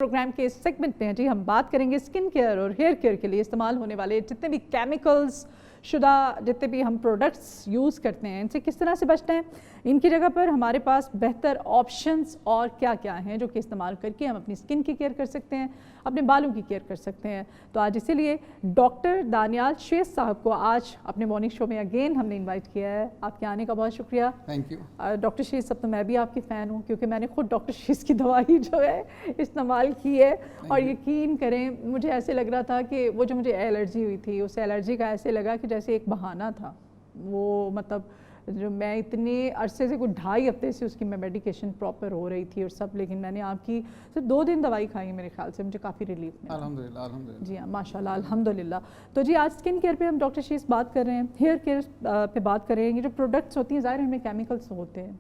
Programme के इस segment में जी हम बात करेंगे स्किन केयर और हेयर केयर के लिए इस्तेमाल होने वाले जितने भी केमिकल्स शुदा जितने भी हम प्रोडक्ट्स यूज़ करते हैं इनसे किस तरह से बचना है, इनकी जगह पर हमारे पास बेहतर ऑप्शंस और क्या क्या हैं जो कि इस्तेमाल करके हम अपनी स्किन की केयर कर सकते हैं, अपने बालों की केयर कर सकते हैं। तो आज इसीलिए डॉक्टर दानियाल शेष साहब को आज अपने मॉर्निंग शो में अगेन हमने इन्वाइट किया है। आपके आने का बहुत शुक्रिया। थैंक यू डॉक्टर शेष, सब तो मैं भी आपकी फ़ैन हूँ क्योंकि मैंने खुद डॉक्टर शेष की दवाई जो है इस्तेमाल की है और यकीन करें मुझे ऐसे लग रहा था कि वो जो मुझे एलर्जी हुई थी उस एलर्जी का ऐसे लगा कि जैसे एक बहाना था वो, मतलब जो मैं इतने अरसे से कुछ 2.5 हफ्ते से उसकी मैं मेडिकेशन प्रॉपर हो रही थी और सब, लेकिन मैंने आपकी सिर्फ 2 दिन दवाई खाई मेरे ख्याल से, मुझे काफ़ी रिलीफ मिला। अल्हम्दुलिल्लाह अल्हम्दुलिल्लाह। जी हाँ, माशाल्लाह अल्हम्दुलिल्लाह। तो जी आज स्किन केयर पे हम डॉक्टर शीस बात कर रहे हैं, हेयर केयर पे बात कर रहे हैं। ये जो प्रोडक्ट्स होती हैं ज़ाहिर इनमें केमिकल्स होते हैं,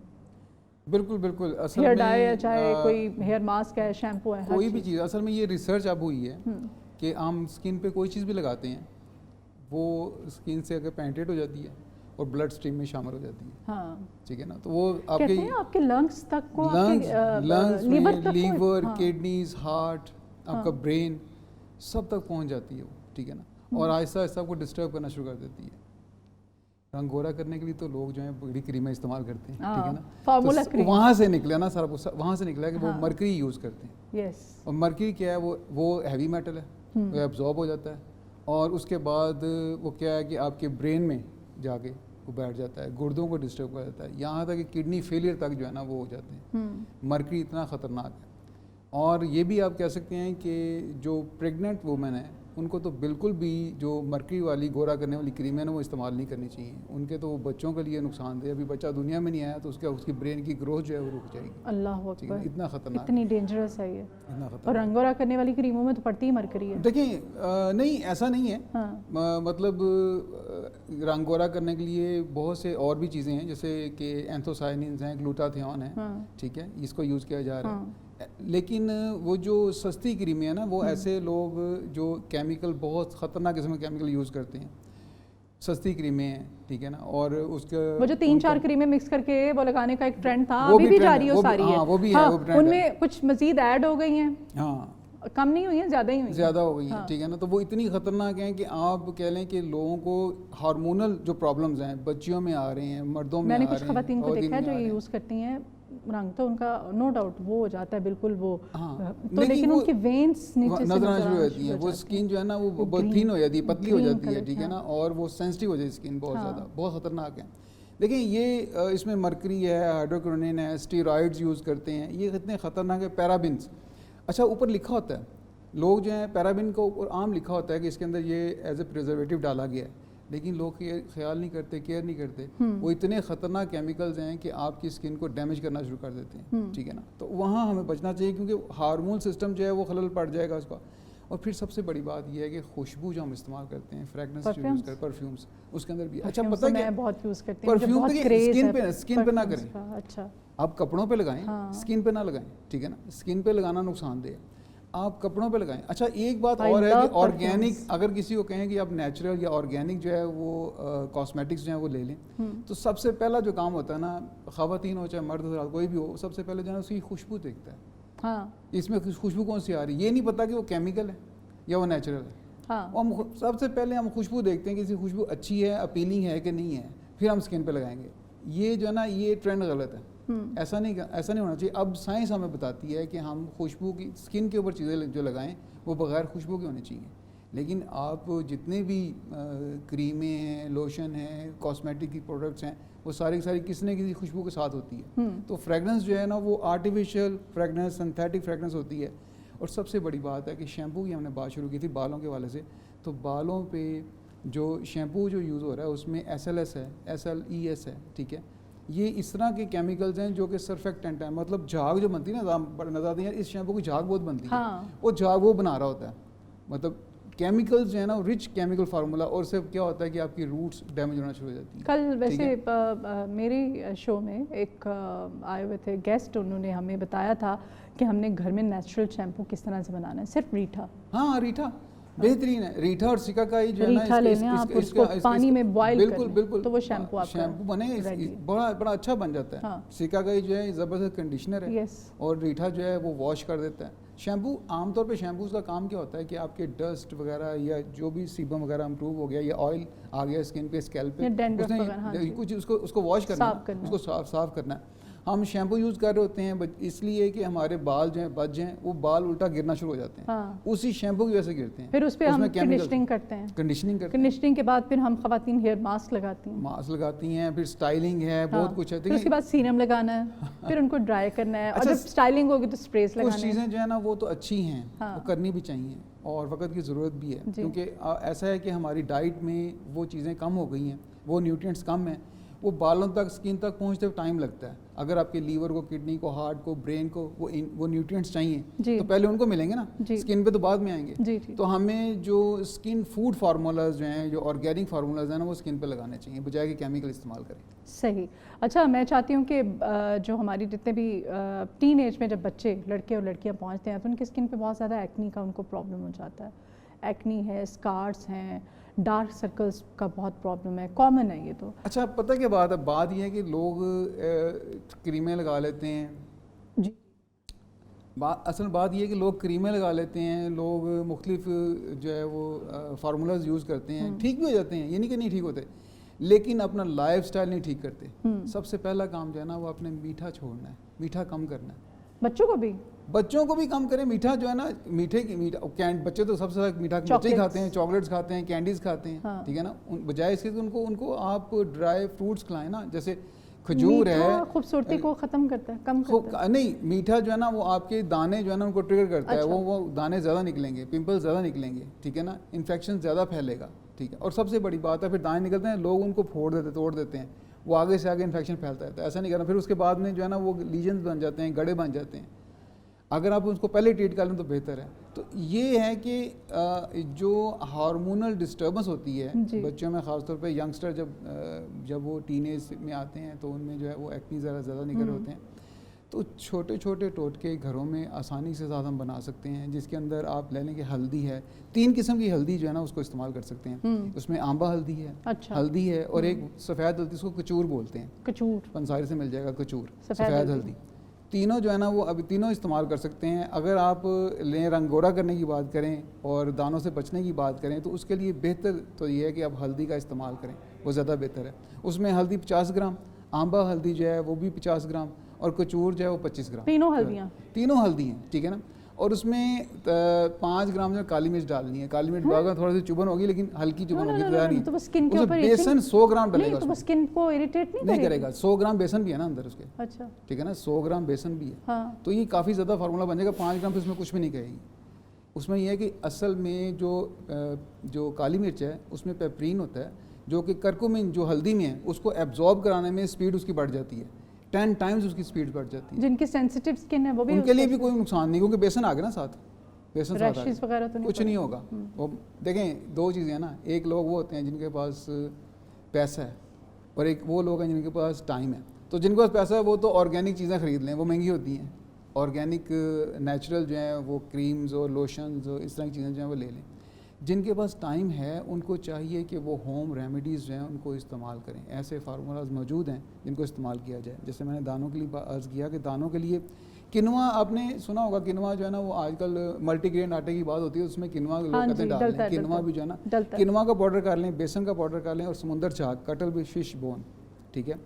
बिल्कुल बिल्कुल। असल हेयर में डाई है, चाहे कोई हेयर मास्क है, शैम्पू है, कोई भी चीज़, असल में ये रिसर्च अब हुई है कि हम स्किन पे कोई चीज़ भी लगाते हैं वो स्किन से अगर पेनिट्रेट हो जाती है और ब्लड स्ट्रीम में शामिल हो जाती है। हाँ, ठीक है ना, तो वो कहते हैं आपके लंग्स तक को, लंग्स में लीवर, हाँ। किडनीज, हार्ट, आपका ब्रेन सब तक पहुंच जाती है वो। ठीक है ना, और आहिस्ता आहिस्ता आपको डिस्टर्ब करना शुरू कर देती है। रंग गोरा करने के लिए तो लोग जो है बड़ी क्रीमें इस्तेमाल करते हैं। ठीक है ना, फार्मूला तो वहाँ से निकला ना सारा, वहाँ से निकला कि वो मरकरी यूज़ करते हैं। यस, और मरकरी क्या है, वो हैवी मेटल है, वो एब्जॉर्ब हो जाता है और उसके बाद वो क्या है कि आपके ब्रेन में जाके वो बैठ जाता है, गुर्दों को डिस्टर्ब कर देता है, यहाँ तक कि किडनी फेलियर तक जो है ना वो हो जाते हैं। मरकरी इतना ख़तरनाक है। और ये भी आप कह सकते हैं कि जो प्रेग्नेंट वुमेन है उनको तो बिल्कुल भी जो मरकरी वाली गोरा करने वाली क्रीम है ना वो इस्तेमाल नहीं करनी चाहिए। उनके तो बच्चों के लिए नुकसानदेह, अभी बच्चा दुनिया में नहीं आया तो उसकी ब्रेन की ग्रोथ जो है वो रुक जाएगी। अल्लाह अकबर, इतना ख़तरनाक, इतनी डेंजरस है ये। इतना और ख़तरनाक। रंग गोरा करने वाली क्रीमों में तो पड़ती ही मरकरी है। देखिए नहीं ऐसा नहीं है। हाँ। मतलब रंग गोरा करने के लिए बहुत से और भी चीज़ें हैं, जैसे कि एंथोसायनिन्स हैं, ग्लूटाथियोन है। हाँ। ठीक है, इसको यूज़ किया जा रहा है। लेकिन वो जो सस्ती क्रीमें हैं ना वो ऐसे लोग जो केमिकल, बहुत ख़तरनाक किस्म के केमिकल यूज़ करते हैं, सस्ती क्रीमें हैं। ठीक है ना, और उसका वो जो 3-4 क्रीमें मिक्स करके वो लगाने का एक ट्रेंड था, वो अभी भी जारी है, वो सारी है। हाँ, वो भी है, वो ट्रेंड उनमें कुछ मजीद ऐड हो गई हैं। हाँ, कम नहीं हुई है, ज़्यादा ही हुई, ज़्यादा हो गई है। ठीक है ना, तो वो इतनी ख़तरनाक हैं कि आप कह लें कि लोगों को हार्मोनल जो प्रॉब्लम्स हैं बच्चियों में आ रहे हैं, मर्दों में आ रहे हैं। मैंने कुछ ख़वातीन को देखा है जो ये यूज़ करती हैं, रंग तो उनका नो डाउट वो हो जाता है बिल्कुल वो। हाँ, तो लेकिन उनकी वेन्स नीचे से नजर आना शुरू हो जाती है, वो स्किन जो है ना वो बहुत थिन हो जाती है, पतली हो जाती है। ठीक है ना, और वो सेंसिटिव हो जाती है स्किन बहुत ज़्यादा, बहुत ख़तरनाक है। देखिए ये इसमें मरकरी है, हाइड्रोक्विनोन है, स्टेरॉइड्स यूज़ करते हैं, ये कितने ख़तरनाक है। पैराबिन्स, अच्छा ऊपर लिखा होता है, लोग जो हैं पैराबिन को ऊपर आम लिखा होता है कि इसके अंदर ये एज ए प्रिजर्वेटिव डाला गया है, लेकिन लोग ख्याल नहीं करते, केयर नहीं करते। वो इतने ख़तरनाक केमिकल्स हैं कि आपकी स्किन को डैमेज करना शुरू कर देते हैं। ठीक है ना, तो वहाँ हमें बचना चाहिए क्योंकि हार्मोन सिस्टम जो है वो खलल पड़ जाएगा उसका। और फिर सबसे बड़ी बात यह है कि खुशबू जो हम इस्तेमाल करते हैं, फ्रेगनेंस जो यूज़ करते हैं, परफ्यूम्स, उसके अंदर भी अच्छा पता है बहुत यूज़ करती हूं, परफ्यूम स्किन पे ना करें। अच्छा, आप कपड़ों पे लगाएं, स्किन पे ना लगाएं। ठीक है ना, स्किन पे लगाना नुकसानदेह है, आप कपड़ों पे लगाएं। अच्छा एक बात और है कि ऑर्गेनिक, अगर किसी को कहें कि आप नेचुरल या ऑर्गेनिक जो है वो कॉस्मेटिक्स जो है वो ले लें, तो सबसे पहला जो काम होता है ना, ख़वातीन हो चाहे मर्द हो कोई भी हो, सबसे पहले जो है उसकी खुशबू देखता है। हाँ, इसमें खुशबू कौन सी आ रही है, ये नहीं पता कि वो केमिकल है या वो नेचुरल है। हाँ, हम सबसे पहले हम खुशबू देखते हैं कि खुशबू अच्छी है, अपीलिंग है कि नहीं है, फिर हम स्किन पे लगाएंगे। ये जो है ना ये ट्रेंड गलत है, ऐसा नहीं होना चाहिए। अब साइंस हमें बताती है कि हम खुशबू की, स्किन के ऊपर चीज़ें जो लगाएं वो बगैर खुशबू की होनी चाहिए। लेकिन आप जितने भी क्रीमें हैं, लोशन हैं, कॉस्मेटिक की प्रोडक्ट्स हैं, वो सारी की सारी किसी न किसी खुशबू के साथ होती है। तो फ्रेगनेंस जो है ना वो आर्टिफिशियल फ्रेगनेंस, सिंथेटिक फ्रेगनेंस होती है। और सबसे बड़ी बात है कि शैम्पू की हमने बात शुरू की थी बालों के वाले से, तो बालों पे जो शैम्पू जो यूज़ हो रहा है उसमें SLS है, SLES है। ठीक है, ये इस तरह के केमिकल्स हैं जो कि सरफेक्टेंट है, मतलब झाग जो बनती है ना, नजर आती है इस शैम्पू की झाग बहुत बनती है। वो झाग वो बना रहा होता है, मतलब केमिकल्स जो है ना रिच केमिकल फार्मूला, और उससे क्या होता है कि आपकी रूट्स डैमेज होना शुरू हो जाती है। कल वैसे मेरी शो में एक आए हुए थे गेस्ट, उन्होंने हमें बताया था कि हमने घर में नेचुरल शैम्पू किस तरह से बनाना है, सिर्फ रीठा। हाँ, रीठा बेहतरीन है, रीठा और सिकाकाई जो है ना इसको पानी में बॉईल बिल्कुल बिल्कुल तो वो शैम्पू बने बड़ा अच्छा बन जाता है। सिकाकाई जो है ज़बरदस्त कंडीशनर है और रीठा जो है वो वॉश कर देता है। शैम्पू आम तौर पे शैम्पूज़ का काम क्या होता है कि आपके डस्ट वगैरह या जो भी सीबम वगैरह इम्प्रूव हो गया या ऑयल आ गया स्किन पे स्कैल्प पे, उसने कुछ उसको वॉश करना है, उसको साफ करना है। हम शैम्पू यूज़ कर रहे होते हैं इसलिए कि हमारे बाल जो हैं बच जाएं, वो बाल उल्टा गिरना शुरू हो जाते हैं, उसी शैम्पू की वजह से गिरते हैं। फिर उस पर हम कंडीशनिंग करते हैं, कंडीशनिंग के बाद फिर हम खवातीन हेयर मास्क लगाती हैं, फिर स्टाइलिंग है, बहुत कुछ है। फिर उसके बाद सीरम लगाना है, फिर उनको ड्राई करना है, और जब स्टाइलिंग होगी तो स्प्रेस लगाना है। कुछ चीज़ें जो है ना वो तो अच्छी हैं, वो करनी भी चाहिए और वक्त की ज़रूरत भी है, क्योंकि ऐसा है कि हमारी डाइट में वो चीज़ें कम हो गई हैं, वो न्यूट्रिएंट्स कम हैं, वो बालों तक स्किन तक पहुंचते हुए टाइम लगता है। अगर आपके लीवर को, किडनी को, हार्ट को, ब्रेन को वो न्यूट्रिएंट्स चाहिए तो पहले उनको मिलेंगे ना, स्किन पे तो बाद में आएंगे। तो हमें जो स्किन फूड फार्मूलाज जो हैं, जो ऑर्गेनिक फार्मूलाज हैं ना, वो स्किन पे लगाने चाहिए बजाय कि केमिकल इस्तेमाल करें। सही। अच्छा, मैं चाहती हूँ कि जो हमारी जितने भी टीन एज में जब बच्चे लड़के और लड़कियाँ पहुँचते हैं तो उनकी स्किन पे बहुत ज़्यादा एक्नी का उनको प्रॉब्लम हो जाता है। एक्नी है, स्कार्स हैं, डार्क सर्कल्स का बहुत प्रॉब्लम है, कॉमन है ये तो। अच्छा, पता क्या बात है, बात ये है कि लोग क्रीमें लगा लेते हैं जी। असल बात ये है कि लोग क्रीमें लगा लेते हैं, लोग मुख्तलिफ जो है वो फार्मूलाज यूज़ करते हैं, ठीक भी हो जाते हैं, ये नहीं कि नहीं ठीक होते, लेकिन अपना लाइफ स्टाइल नहीं ठीक करते। सबसे पहला काम जो है ना वो अपने मीठा छोड़ना है, मीठा कम करना है। बच्चों को भी कम करें मीठा, जो है ना बच्चे तो सबसे ज़्यादा मीठा बच्चे ही खाते हैं, चॉकलेट्स खाते हैं, कैंडीज़ खाते हैं, ठीक है ना। बजाय इसके उनको आप ड्राई फ्रूट्स खिलाएं ना, जैसे खजूर है, खूबसूरती को ख़त्म करता है, कम करता है। नहीं, मीठा जो है ना वो आपके दाने जो है ना उनको ट्रिगर करता है, वो दाने ज़्यादा निकलेंगे, पिंपल्स ज़्यादा निकलेंगे, ठीक है ना, इन्फेक्शन ज़्यादा फैलेगा, ठीक है। और सबसे बड़ी बात है, फिर दाने निकलते हैं, लोग उनको तोड़ देते हैं, वो आगे से आगे इन्फेक्शन फैलता है। तो ऐसा नहीं करना, फिर उसके बाद में जो है ना वो लीजन्स बन जाते हैं, गड़े बन जाते हैं। अगर आप उसको पहले ट्रीट कर लें तो बेहतर है। तो ये है कि जो हार्मोनल डिस्टर्बेंस होती है बच्चों में, ख़ासतौर पे यंगस्टर जब वो टीनेज में आते हैं तो उनमें जो है वो एक्नी ज़्यादा निकल होते हैं। तो छोटे छोटे टोटके घरों में आसानी से ज़्यादा हम बना सकते हैं, जिसके अंदर आप ले लें कि हल्दी है, 3 किस्म की हल्दी जो है ना उसको इस्तेमाल कर सकते हैं। उसमें आंबा हल्दी है, हल्दी है, और एक सफ़ेद हल्दी, उसको कचूर बोलते हैं, कचूर पंसारी से मिल जाएगा, कचूर सफ़ेद हल्दी। तीनों जो है ना वो अभी तीनों इस्तेमाल कर सकते हैं। अगर आप लें रंग गोरा करने की बात करें और दानों से बचने की बात करें तो उसके लिए बेहतर तो ये है कि आप हल्दी का इस्तेमाल करें, वो ज़्यादा बेहतर है। उसमें हल्दी 50 ग्राम, आंबा हल्दी जो है वो भी 50 ग्राम, और कचूर जो है वो 25 ग्राम। तीनों हल्दी हैं, ठीक है ना। और उसमें 5 ग्राम जो काली मिर्च डालनी है। काली मिर्च डालकर थोड़ी सी चुभन होगी, लेकिन हल्की चुभन होगी, ज़्यादा नहीं। उसमें बेसन 100 ग्राम डलेगा, तो स्किन को इरिटेट नहीं करेगा। 100 ग्राम बेसन भी है ना अंदर उसके, अच्छा, ठीक है ना, 100 ग्राम बेसन भी है। तो ये काफ़ी ज़्यादा फार्मूला बन जाएगा। 5 ग्राम तो उसमें कुछ भी नहीं कहेगी। उसमें यह है कि असल में जो काली मिर्च है उसमें पेपरीन होता है, जो कि करकुमिन जो हल्दी में है उसको एब्जॉर्ब कराने में स्पीड उसकी बढ़ जाती है, 10 टाइम्स उसकी स्पीड बढ़ जाती है। जिनकी सेंसिटिव स्किन है वो भी, उनके लिए भी कोई नुकसान नहीं, क्योंकि बेसन आ गया ना साथ, बेसन रैशेस वगैरह तो कुछ नहीं होगा। वो देखें, 2 चीज़ें हैं ना, एक लोग वो होते हैं जिनके पास पैसा है, और एक वो लोग हैं जिनके पास टाइम है। तो जिनके पास पैसा है वो तो ऑर्गेनिक चीज़ें ख़रीद लें, वो महंगी होती हैं। ऑर्गेनिक नेचुरल जो हैं वो क्रीम्स और लोशंस और इस तरह की चीज़ें जो हैं वो ले लें। जिनके पास टाइम है उनको चाहिए कि वो होम रेमेडीज़ जो हैं उनको इस्तेमाल करें। ऐसे फार्मूलाज मौजूद हैं जिनको इस्तेमाल किया जाए। जैसे मैंने दानों के लिए अर्ज़ किया कि दानों के लिए किनवा, आपने सुना होगा किनवा जो है ना वो आजकल मल्टीग्रेन आटे की बात होती है, उसमें किनवा लोग कहते हैं डाल लें। किनवा भी जो है ना, किनवा का पाउडर कर लें, बेसन का पाउडर कर लें, और समुंदर झाग, कटल फिश बोन, ठीक है।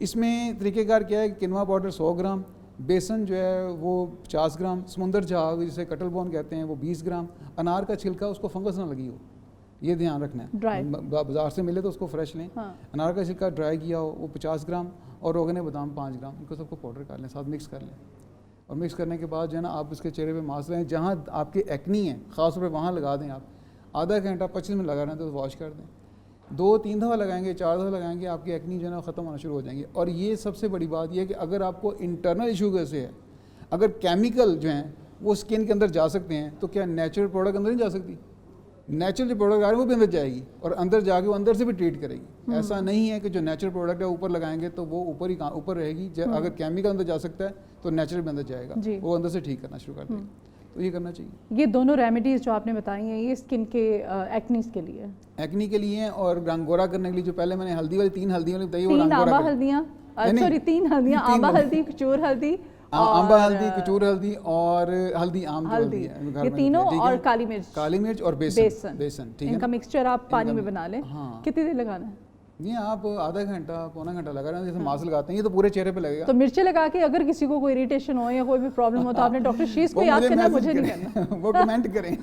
इसमें तरीक़ेकार क्या है, किनवा पाउडर 100 ग्राम, बेसन जो है वो 50 ग्राम, समुंदर झाग जिसे कटल बोन कहते हैं वो 20 ग्राम, अनार का छिलका उसको फंगस ना लगी हो, ये ध्यान रखना है। बाजार से मिले तो उसको फ्रेश लें। अनार का छिलका ड्राई किया हो वो 50 ग्राम, और रोगन बादाम 5 ग्राम, इनको सबको पाउडर कर लें, साथ मिक्स कर लें। और मिक्स करने के बाद जो है ना आप इसके चेहरे पे मास्क लें, जहाँ आपकी एक्नी है ख़ास तौर पे वहाँ लगा दें। आप आधा घंटा 25 मिनट लगा रहे हैं तो वॉश कर दें। 2-3 दफ़ा लगाएंगे, 4 दफ़ा लगाएंगे, आपकी एक्नी जो है ना ख़त्म होना शुरू हो जाएंगी। और ये सबसे बड़ी बात ये है कि अगर आपको इंटरनल इशू से है, अगर केमिकल जो हैं वो स्किन के अंदर जा सकते हैं, तो क्या नेचुरल प्रोडक्ट अंदर नहीं जा सकती? नेचुरल जो प्रोडक्ट आ रही है वो भी अंदर जाएगी, और अंदर जाके वो अंदर से भी ट्रीट करेगी। ऐसा नहीं है कि जो नेचुरल प्रोडक्ट है ऊपर लगाएंगे तो वो ऊपर रहेगी। अगर केमिकल अंदर जा सकता है तो नेचुरल भी अंदर जाएगा, वो अंदर से ठीक करना शुरू कर देगा। तो ये करना चाहिए। ये दोनों रेमेडीज़ जो आपने बताई हैं ये स्किन के एक्नीज के लिए, एक्नी के लिए, और रंग गोरा करने के लिए जो पहले मैंने हल्दी वाली 3 हल्दियाँ बताई, वो आंबा हल्दियाँ, सॉरी 3 हल्दियाँ, आंबा हल्दी, कचूर हल्दी आंबा हल्दी, कचूर हल्दी और हल्दी आम जो हल्दी है, ये तीनों और काली मिर्च और बेसन, ठीक है। इनका मिक्सचर आप पानी में बना लें। हाँ। कितनी देर लगाना है? ये आप आधा घंटा पौना घंटा लगा रहे हैं, जैसे मास्क लगाते हैं, ये तो पूरे चेहरे पे लगेगा। तो मिर्ची लगा के अगर किसी को कोई इरिटेशन हो या कोई भी प्रॉब्लम हो तो आपने डॉक्टर शीश को याद करना, मुझे नहीं करना। वो कमेंट करें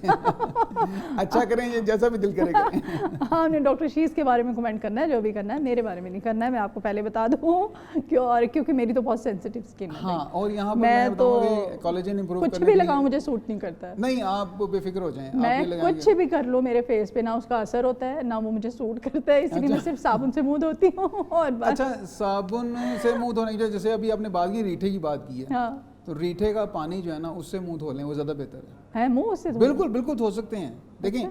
अच्छा करें, ये जैसा भी दिल करे करें। हाँ, आपने डॉक्टर शीश के बारे में कमेंट करना है, जो भी करना है, मेरे बारे में नहीं करना है, मैं आपको पहले बता दूँ क्योंकि मेरी तो बहुत सेंसिटिव स्किन है। हाँ, और यहाँ पर मैं तो कोलेजन इंप्रूव कुछ भी लगाऊं मुझे सूट नहीं करता है। नहीं, आप बेफिक्र हो जाएं, मैं कुछ भी कर लूँ मेरे फेस पे ना उसका असर होता है ना वो मुझे सूट करता है, इसलिए मैं सिर्फ साबुन से मुंह धोती हूँ और बस। अच्छा, साबुन से मुंह धोने की, जैसे अभी आपने बात की रीठे की बात की है, हाँ। तो रीठे का पानी जो है ना उससे मुंह धो लें, वो ज़्यादा बेहतर है। मुंह से बिल्कुल धो सकते हैं। देखें,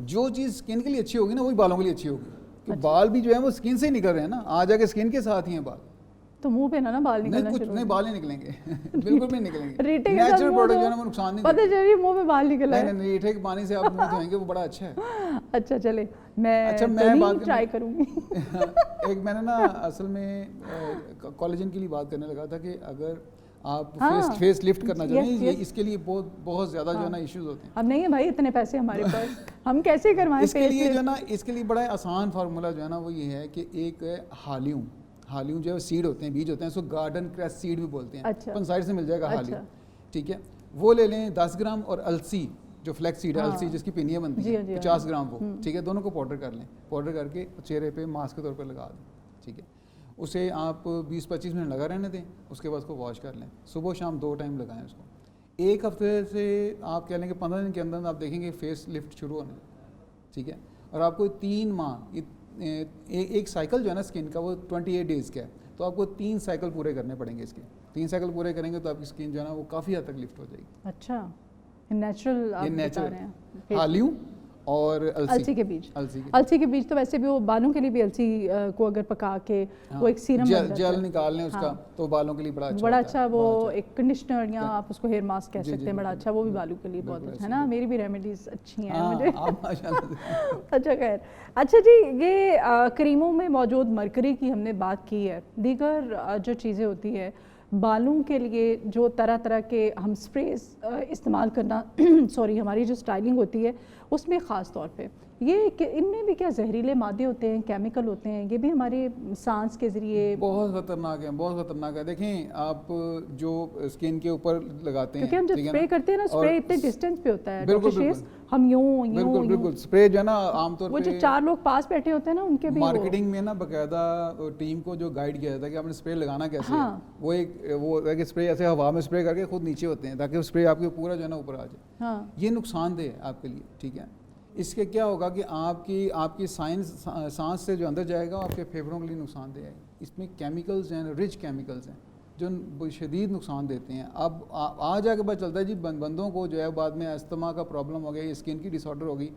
जो चीज़ स्किन के लिए अच्छी होगी ना वही बालों के लिए अच्छी होगी, क्योंकि बाल भी जो है वो स्किन से ही निकल रहे हैं ना, आ जाके स्किन के साथ ही हैं बाल। तो मुंह पे ना बाल निकलना शुरू नहीं, बाल नहीं निकलेंगे बिल्कुल भी निकलेंगे। रीठे के नेचुरल प्रोडक्ट जो है ना वो नुकसान नहीं पता चलिए मुंह में बाल निकल रहा है। नहीं, रीठे के पानी से आप मुंह धोएंगे, वो बड़ा अच्छा है। अच्छा चले, मैं बात ट्राई करूंगी। एक मैंने ना असल में कोलेजन के लिए बात करने लगा था कि अगर आप फेस लिफ्ट करना चाहते हैं, इसके लिए बहुत ज़्यादा जो है ना इश्यूज होते हैं। अब नहीं है भाई इतने पैसे हमारे पास, हम कैसे करवाएं? इसके लिए जो है ना, इसके लिए बड़ा आसान फार्मूला जो है ना वो ये है कि एक है हालियूं जो है सीड होते हैं, बीज होते हैं, उसको गार्डन क्रैश सीड भी बोलते हैं। अच्छा। अपन साइड से मिल जाएगा हालियूं, ठीक है। वो ले लें 10 ग्राम, और अलसी जो फ्लैक्स सीड है, अलसी जिसकी पिनियाँ बनती है, 50 ग्राम वो, ठीक है। दोनों को पाउडर कर लें, पाउडर करके चेहरे पे मास्क के तौर पर लगा दें, ठीक है। उसे आप 20-25 मिनट लगा रहने दें, उसके बाद उसको वॉश कर लें, सुबह शाम 2 टाइम लगाएं उसको। एक हफ्ते से आप कह लें कि 15 दिन के अंदर आप देखेंगे फेस लिफ्ट शुरू होने, ठीक है। और आपको 3 माह एक साइकिल जो है ना स्किन का वो 28 डेज़ का है, तो आपको 3 साइकिल पूरे करने पड़ेंगे इसके। 3 साइकिल पूरे करेंगे तो आपकी स्किन जो है ना वो काफ़ी हद तक लिफ्ट हो जाएगी। अच्छा, नेचुरल आप बता रहे हैं। हालियूं और अलसी के बीज तो वैसे भी वो बालों के लिए भी अलसी को अगर पका के वो एक सीरम जेल निकाल लें उसका, तो बालों के लिए बड़ा अच्छा वो एक कंडीशनर या आप उसको हेयर मास्क कह सकते हैं, बड़ा अच्छा, वो भी बालों के लिए बहुत अच्छा है ना। मेरी भी रेमेडीज अच्छी हैं मुझे। अच्छा खैर, अच्छा जी, ये क्रीमों में मौजूद मरकरी की हमने बात की है, दीगर जो चीज़ें होती है बालों के लिए जो तरह तरह के हम स्प्रेज इस्तेमाल करना सॉरी हमारी जो स्टाइलिंग होती है उसमें ख़ास तौर पे ये इनमें भी क्या जहरीले मादे होते हैं, केमिकल होते हैं, ये भी हमारे सांस के ज़रिए बहुत ख़तरनाक है। देखें, आप जो स्किन के ऊपर लगाते हैं, क्योंकि हम जब स्प्रे करते हैं ना, स्प्रे इतने डिस्टेंस पे होता है, बिल्कुल हम यूं स्प्रे जो है ना आमतौर वो जो 4 लोग पास बैठे होते हैं ना उनके भी मार्केटिंग में ना बाकायदा टीम को जो गाइड किया जाता है कि आपने स्प्रे लगाना कैसे है। वो एक स्प्रे ऐसे हवा में स्प्रे करके खुद नीचे होते हैं ताकि स्प्रे आपके पूरा जो है ना ऊपर आ जाए। ये नुकसानदेह है आपके लिए, ठीक है। इसके क्या होगा कि आपकी सांस से जो अंदर जाएगा आपके फेफड़ों के लिए नुकसानदेह है। इसमें केमिकल्स हैं, रिच केमिकल्स हैं जो शदीद नुकसान देते हैं। अब आ जाके पता चलता है जी बंदों को जो है बाद में अस्थमा का प्रॉब्लम हो गया, स्किन की डिसऑर्डर होगी।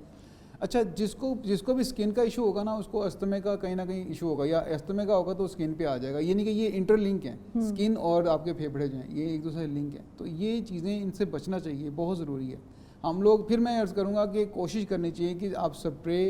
अच्छा, जिसको भी स्किन का इशू होगा ना उसको अस्थमे का कहीं ना कहीं इशू होगा, या अस्थमे का होगा तो स्किन पे आ जाएगा। ये नहीं कि ये इंटरलिंक है, स्किन और आपके फेफड़े जो हैं ये एक दूसरे से लिंक है। तो ये चीज़ें इनसे बचना चाहिए, बहुत ज़रूरी है। हम लोग फिर मैं अर्ज़ करूँगा कि कोशिश करनी चाहिए कि आप स्प्रे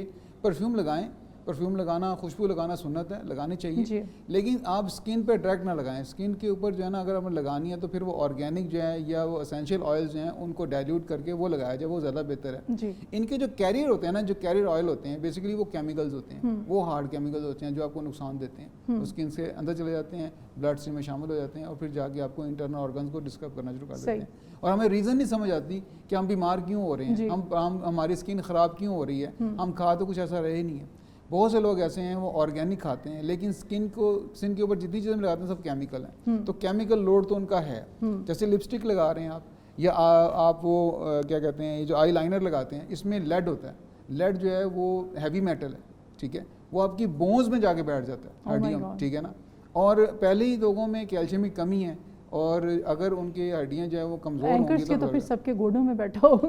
परफ्यूम लगाएं। परफ्यूम लगाना, खुशबू लगाना सुन्नत है, लगानी चाहिए, लेकिन आप स्किन पे डायरेक्ट ना लगाएं। स्किन के ऊपर जो है ना अगर हमें लगानी है तो फिर वो ऑर्गेनिक जो है या वो एसेंशियल ऑयल्स जो हैं उनको डाइल्यूट करके वो लगाया जाए, वो ज़्यादा बेहतर है। इनके जो कैरियर होते हैं ना, जो कैरियर ऑयल होते हैं बेसिकली वो केमिकल्स होते हैं, वो हार्ड केमिकल्स होते हैं जो आपको नुकसान देते हैं। वो स्किन से अंदर चले जाते हैं, ब्लड स्ट्रीम में शामिल हो जाते हैं और फिर जाके आपको इंटरनल ऑर्गन्स को डिस्टर्ब करना शुरू कर देते हैं। और हमें रीज़न नहीं समझ आती कि हम बीमार क्यों हो रहे हैं, हम हमारी स्किन ख़राब क्यों हो रही है। हम खा तो कुछ ऐसा रहे नहीं है। बहुत से लोग ऐसे हैं वो ऑर्गेनिक खाते हैं लेकिन स्किन के ऊपर जितनी चीज़ें लगाते हैं सब केमिकल हैं। तो केमिकल लोड तो उनका है। जैसे लिपस्टिक लगा रहे हैं आप, या आप वो क्या कहते हैं, ये जो आई लाइनर लगाते हैं इसमें लेड होता है। लेड जो है वो हैवी मेटल है, ठीक है। वो आपकी बोन्स में जाके बैठ जाता है, हड्डियों में, ठीक है ना। और पहले ही लोगों में कैल्शियम की कमी है और अगर उनकी हड्डियाँ जो है वो कमज़ोर होंगी तो फिर सबके गोडों में बैठा होगा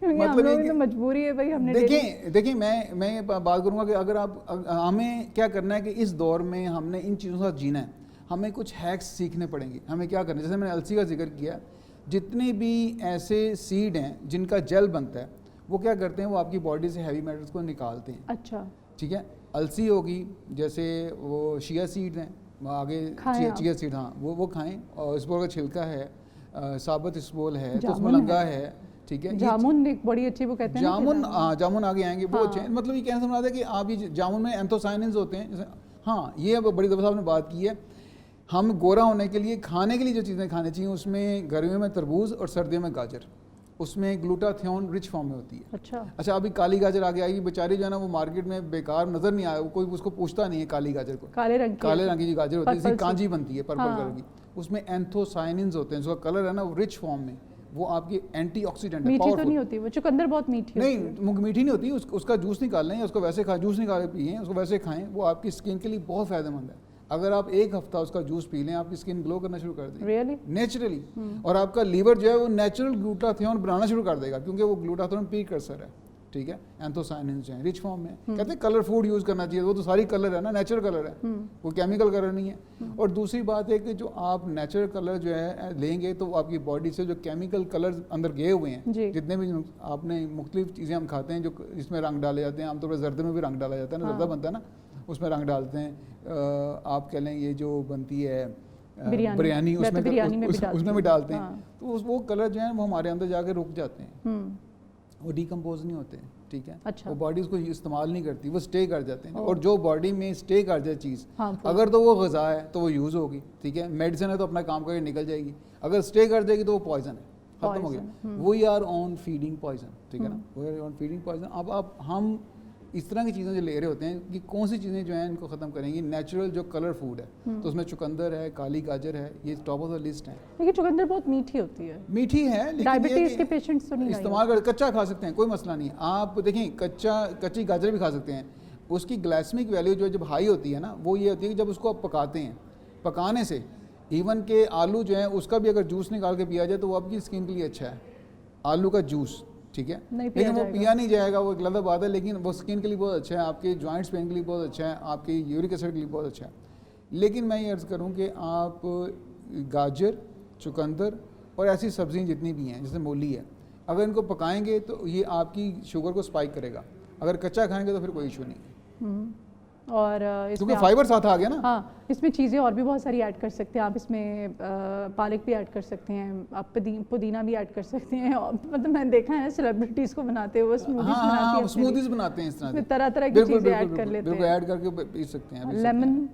मतलब तो मजबूरी है भाई। हमने देखिए मैं बात करूँगा कि अगर आप हमें क्या करना है कि इस दौर में हमने इन चीज़ों के साथ जीना है। हमें कुछ हैक्स सीखने पड़ेंगे। हमें क्या करना है, जैसे मैंने अलसी का जिक्र किया, जितने भी ऐसे सीड हैं जिनका जेल बनता है वो क्या करते हैं, वो आपकी बॉडी से हैवी मेटल्स को निकालते हैं। अच्छा, ठीक है। अलसी होगी, जैसे वो शिया सीड्स हैं, आगे चिया सीड, हाँ वो खाएं। और इसबगोल का छिलका है, साबुत इसबगोल है, तो उसमें लंगा है, ठीक है। जामुन एक बड़ी अच्छी, वो कहते हैं जामुन, हाँ जामुन आगे आएंगे, वो अच्छे। मतलब ये कहने से मुराद है कि आप ये जामुन में एंथोसाइनिन्स होते हैं। हाँ, ये बड़ी दफ़ा आपने बात की है, हम गोरा होने के लिए खाने के लिए जो चीज़ें खानी चाहिए, उसमें गर्मियों में तरबूज और सर्दियों में गाजर, उसमें ग्लूटाथियोन रिच फॉर्म में होती है। अच्छा अभी काली गाजर आगे आई, बेचारी जो है ना वो मार्केट में बेकार नज़र नहीं आया, कोई उसको पूछता नहीं है काली गाजर को। काले रंग की गाजर होती है, इसकी कांजी बनती है पर्पल कलर की, उसमें एंथोसाइनिन्स होते हैं, उसका कलर है ना वो रिच फॉर्म में, वो आपकी एंटीऑक्सीडेंट है। मीठी तो नहीं होती वो चुकंदर, बहुत मीठी नहीं, मीठी नहीं होती, उसका जूस निकाल लें, उसको वैसे जूस निकाल के पिए, उसको वैसे खाएं, वो आपकी स्किन के लिए बहुत फ़ायदेमंद है। अगर आप एक हफ्ता उसका जूस पी लें, आपकी स्किन ग्लो करना शुरू कर देगी नेचुरली, और आपका लीवर जो है वो नेचुरल ग्लूटाथियोन बनाना शुरू कर देगा, क्योंकि वो ग्लूटाथियोन प्रीकर्सर है, ठीक है। एंथोसाइनिन्स हैं रिच फॉर्म में, कहते हैं कलर फूड यूज़ करना चाहिए, वो तो सारी कलर है ना, नेचुरल कलर है, वो केमिकल कलर नहीं है। और दूसरी बात है कि जो आप नेचुरल कलर जो है लेंगे, तो आपकी बॉडी से जो केमिकल कलर अंदर गए हुए हैं, जितने भी आपने मुख्तलिफ चीज़ें हम खाते हैं जो इसमें रंग डाले जाते हैं, आमतौर पर जर्दे में भी रंग डाला जाता है ना, जर्दा बनता है ना, उसमें रंग डालते हैं। आप कह लें ये जो बनती है बिरयानी, उसमें भी डालते हैं, तो वो कलर जो है वो हमारे अंदर जाके रुक जाते हैं, वो डिकम्पोज नहीं होते, ठीक है। अच्छा। वो बॉडी उसको इस्तेमाल नहीं करती, वो स्टे कर जाते हैं। और जो बॉडी में स्टे कर जाए चीज़, अगर तो वो ग़िज़ा है तो वो यूज़ होगी, ठीक है। मेडिसिन है तो अपना काम करके निकल जाएगी, अगर स्टे कर जाएगी तो वो पॉइजन है, खत्म हो गया। We are on feeding poison, ठीक है ना, we are on feeding poison. अब हम इस तरह की चीज़ें जो ले रहे होते हैं कि कौन सी चीज़ें जो हैं इनको ख़त्म करेंगी, नेचुरल जो कलर फूड है, तो उसमें चुकंदर है, काली गाजर है, ये टॉप ऑफ द लिस्ट है। लेकिन चुकंदर बहुत मीठी होती है, मीठी है, लेकिन डायबिटीज़ के पेशेंट्स तो नहीं इस्तेमाल कर, कच्चा खा सकते हैं, कोई मसला नहीं है। आप देखें कच्ची गाजर भी खा सकते हैं, उसकी ग्लाइसेमिक वैल्यू जो जब हाई होती है ना, वो ये होती है कि जब उसको आप पकाते हैं, पकाने से इवन के आलू जो है उसका भी अगर जूस निकाल के पिया जाए तो वो आपकी स्किन के लिए अच्छा है, आलू का जूस, ठीक है। लेकिन वो पिया नहीं जाएगा, वो एक गलत बात है, लेकिन वो स्किन के लिए बहुत अच्छा है, आपके जॉइंट्स पेन के लिए बहुत अच्छा है, आपके यूरिक एसिड के लिए बहुत अच्छा है। लेकिन मैं ये अर्ज़ करूँ कि आप गाजर, चुकंदर और ऐसी सब्ज़ियाँ जितनी भी हैं, जैसे मूली है, अगर इनको पकाएंगे तो ये आपकी शुगर को स्पाइक करेगा, अगर कच्चा खाएंगे तो फिर कोई इशू नहीं। और क्योंकि फाइबर साथ आ गया ना। हाँ, इसमें चीज़ें और भी बहुत सारी ऐड कर सकते हैं आप, इसमें पालक भी ऐड कर सकते हैं आप, पुदीना भी ऐड कर सकते हैं। मतलब मैंने देखा है सेलिब्रिटीज़ को बनाते हुए स्मूदीज बनाते हैं, इस तरह तरह तरह की चीज़ें ऐड कर लेते हैं, ऐड करके पी सकते हैं। लेमन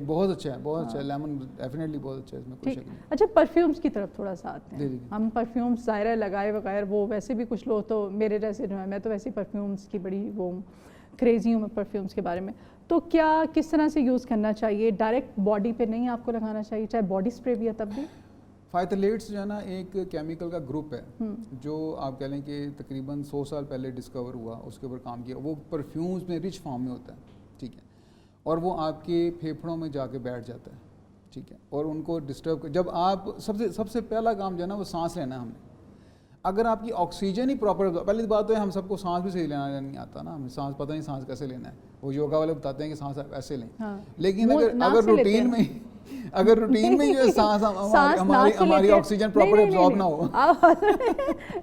बहुत अच्छा है, बहुत अच्छा है, लेमन डेफिनेटली बहुत अच्छा है, इसमें कोई शक नहीं। अच्छा, परफ्यूम्स की तरफ थोड़ा सा आते हैं। हम परफ्यूम्स ज़ाहिर लगाए बगैर, वो वैसे भी कुछ लोग तो मेरे जैसे जो है, मैं तो वैसे परफ्यूम्स की बड़ी वो क्रेजी हूँ मैं परफ्यूम्स के बारे में। तो क्या किस तरह से यूज़ करना चाहिए? डायरेक्ट बॉडी पे नहीं आपको लगाना चाहिए, चाहे बॉडी स्प्रे भी है तब भी? फाइथलेट्स जो है ना एक केमिकल का ग्रुप है जो आप कह लें कि तकरीबन 100 साल पहले डिस्कवर हुआ, उसके ऊपर काम किया। वो परफ्यूम्स में रिच फॉर्म में होता है, ठीक है, और वो आपके फेफड़ों में जाके बैठ जाता है, ठीक है, और उनको डिस्टर्ब कर, जब आप सबसे पहला काम जो है ना वो सांस लेना है हमने। अगर आपकी ऑक्सीजन ही प्रॉपर, पहली बात तो है हम सबको सांस भी सही लेना नहीं आता ना, हमें सांस पता नहीं सांस कैसे लेना है, वो योगा वाले बताते हैं कि सांस ऐसे लें। हाँ। लेकिन अगर रूटीन में जो है सांस हमारी ऑक्सीजन प्रॉपर एब्जॉर्ब ना हो,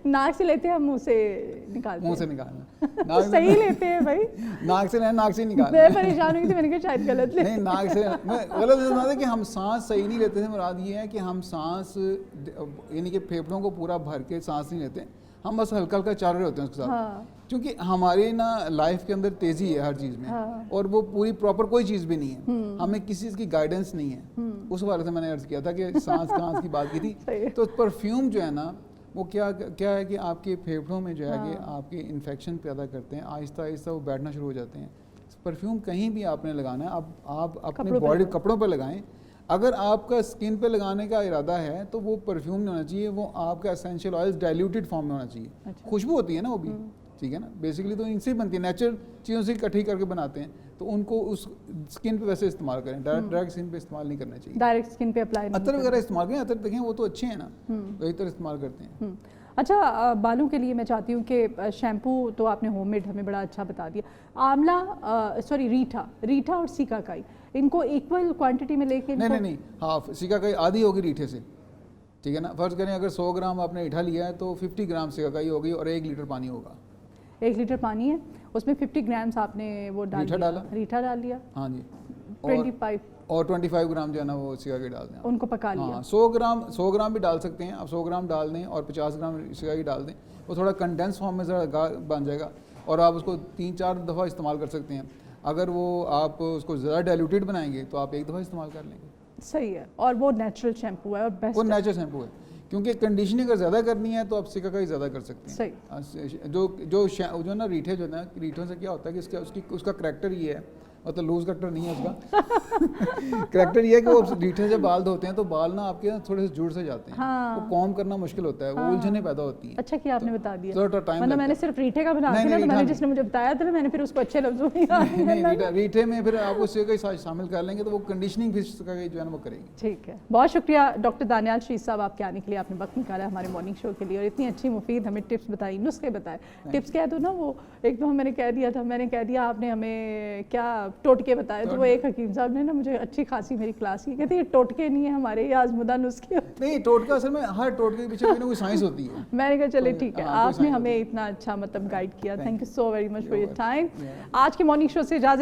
नाक से लेते हैं हम, मुंह से निकालना सही लेते हैं भाई, नाक से लेना, नाक से निकालना। मैं परेशान हुई थी, मैंने कहा शायद गलत ले, नहीं नाक से गलत है कि हम सांस सही नहीं लेते थे। मुराद ये है कि हम सांस यानी कि फेफड़ों को पूरा भर के सांस नहीं लेते, हम बस हल्का हल्का चल रहे होते हैं उसके साथ। हाँ। क्योंकि हमारी ना लाइफ के अंदर तेज़ी है हर चीज़ में। हाँ। और वो पूरी प्रॉपर कोई चीज़ भी नहीं है, हमें किसी चीज़ की गाइडेंस नहीं है। उस वाले से मैंने अर्ज़ किया था कि सांस की बात की थी। तो परफ्यूम जो है ना वो क्या है कि आपके फेफड़ों में जो है कि आपके इन्फेक्शन पैदा करते हैं, आहिस्ता आहिस्ता वो बैठना शुरू हो जाते हैं। परफ्यूम कहीं भी आपने लगाना है, आप अपने बॉडी कपड़ों पर लगाएं। अगर आपका स्किन पे लगाने का इरादा है तो वो परफ्यूम नहीं होना चाहिए, वो आपका एसेंशियल ऑयल्स डाइल्यूटेड फॉर्म में होना चाहिए। अच्छा। खुशबू होती है ना वो भी, ठीक है ना, बेसिकली तो इनसे बनती है, नेचुरल चीज़ों से इकट्ठी करके बनाते हैं, तो उनको उस स्किन पे वैसे इस्तेमाल करें, डायरेक्ट स्किन पे इस्तेमाल नहीं करना चाहिए, डायरेक्ट स्किन पे अप्लाई। अतर वगैरह इस्तेमाल करें, अतर देखें वो तो अच्छे हैं ना, तो इतर इस्तेमाल करते हैं। अच्छा, बालों के लिए मैं चाहती हूँ कि शैम्पू तो आपने होममेड हमें बड़ा अच्छा बता दिया, आंवला रीठा और सिकाकाई, इनको इक्वल क्वांटिटी में लेके? नहीं, हाफ सिकाकाई आधी होगी रीठे से, ठीक है ना। फर्ज करें अगर 100 ग्राम आपने रीठा लिया है तो 50 ग्राम सिकाकाई होगी और 1 लीटर पानी होगा। 1 लीटर पानी है, उसमें 50 ग्राम्स आपने वो रीठा डाल लिया। हाँ जी। 25 और 25 ग्राम जो है ना वो सिरका की डाल दें आप। उनको पका लिया। हाँ 100 ग्राम भी डाल सकते हैं आप, 100 ग्राम डाल दें और 50 ग्राम सिरका की डाल दें, वो थोड़ा कंडेंस फॉर्म में ज़रा बन जाएगा और आप उसको 3-4 दफ़ा इस्तेमाल कर सकते हैं। अगर वो आप उसको ज़्यादा डाइल्यूटेड बनाएंगे तो आप एक दफ़ा इस्तेमाल कर लेंगे। सही है, और वो नेचुरल शैम्पू है और बेस्ट वो नेचुरल शैम्पू है, क्योंकि कंडीशनिंग अगर ज़्यादा करनी है तो आप सिरका का ही ज़्यादा कर सकते हैं। सही। जो ना रीठे जो है ना, रीठों से क्या होता है कि उसका करैक्टर ये है, मतलब लूज करैक्टर नहीं है उसका करैक्टर ये है कि वो रीठे से बाल धोते हैं तो बाल ना आपके थोड़े से जुड़ से जाते हैं। हाँ। वो कॉम्ब करना मुश्किल होता है, वो उलझने पैदा होती है। अच्छा किया आपने बता दिया, थोड़ा टाइम मतलब मैंने सिर्फ रीठे का बना दिया, तो मैंने जिसने मुझे बताया था मैंने फिर उसको अच्छे लफ्जों में रीठे में फिर आप उससे कोई शामिल कर लेंगे तो वो कंडीशनिंग फिर जो है ना वो करेगी। ठीक है, बहुत शुक्रिया डॉक्टर दानियाल शीर साहब आपके आने के लिए, आपने वक्त निकाला हमारे मॉर्निंग शो के लिए और इतनी अच्छी मुफीद हमें टिप्स बताई, नुस्खे बताए। टिप्स कह दो ना, वो एक दो मैंने कह दिया था, मैंने कह दिया आपने हमें क्या टोटके बताए, तो वो एक हकीम साहब ने ना मुझे अच्छी खासी मेरी क्लास की कहती है टोटके नहीं है हमारे, ये आजमुदा नुस्खे नहीं, टोटका असल में हर टोटके के पीछे कोई ना कोई साइंस होती है। मैंने कहा चले ठीक है, हाँ, आपने हमें इतना अच्छा मतलब गाइड किया, thank you so very much for your time. आज के मॉर्निंग शो से इजाज़त